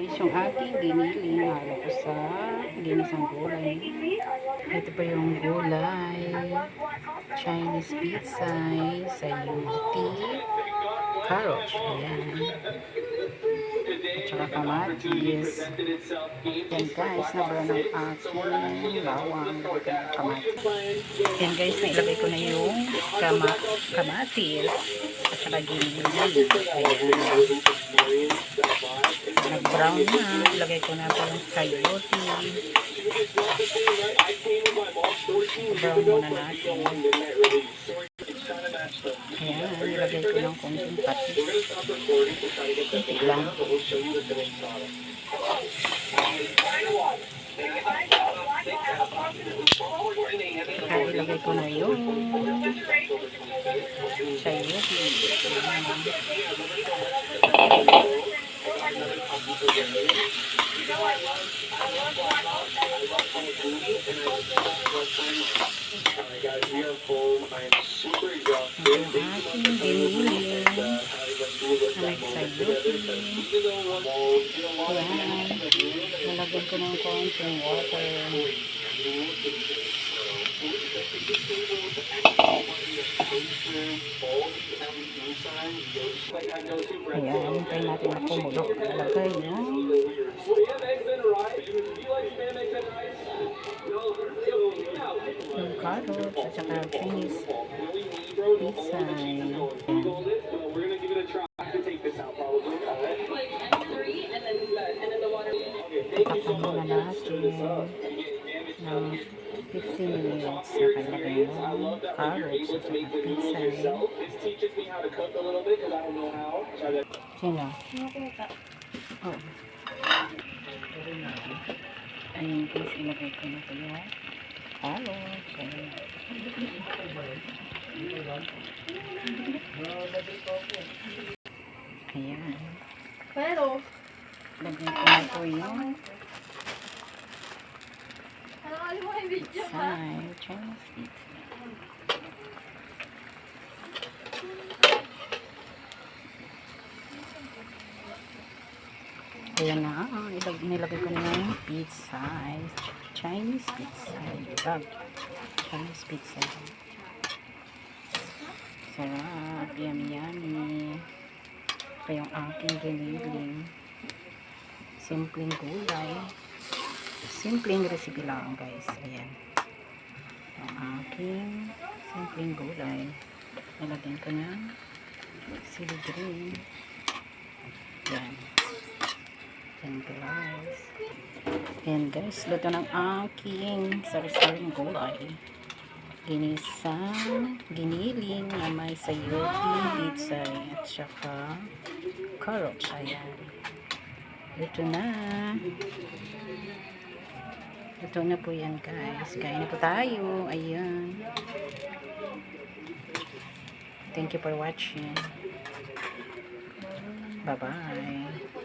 Guys, yung ating giniling halo ko sa ginisang gulay. Ito pa yung gulay. Chinese pizza, sayuti, carrots. Ayan. At saka kamatis. Yan guys, nabala ng aking bawang. Kamatis. Yan guys, nailagay ko na yung kamatis. At saka giniling. Ayan. Nag-brown na. Ilagay ko na po yung sayote. Brown muna natin. Ayan, ilagay ko ng konting patis. Kunti lang. Kaya ilagay ko na yung sayote. Aking giniling may sayote. Ayan, nalagyan ko ng konting water. Ayan, hintayin natin na kumulo. Nalagay yung carrots at saka Chinese pizza. Ayan. Takpan muna natin ng 15 minutes na kalagay yung carrots at saka pizza. Sino? Oh. Ayun guys, ilagay ko na ito yung carrots. Ayan. Pero, lagay ko na ito yung pizza. Chinese pizza. Ayan na, nilagay ko na yung pizza. Chinese pizza. Chinese pizza. Sarap. Yummy, yummy. Ito yung aking giniling. Simpleng gulay. Simpleng recipe lang guys. Ayan. Yung aking simpleng gulay. Nilagyan ko na sili green. Ayan. Ayan guys. Ayan guys. Luto ng aking sari-saring gulay. Ginisang giniling na may sayote, pizza at saka carrots. Ayan. Luto na. Luto na po yan guys. Kain na po tayo. Ayan. Thank you for watching. Bye-bye.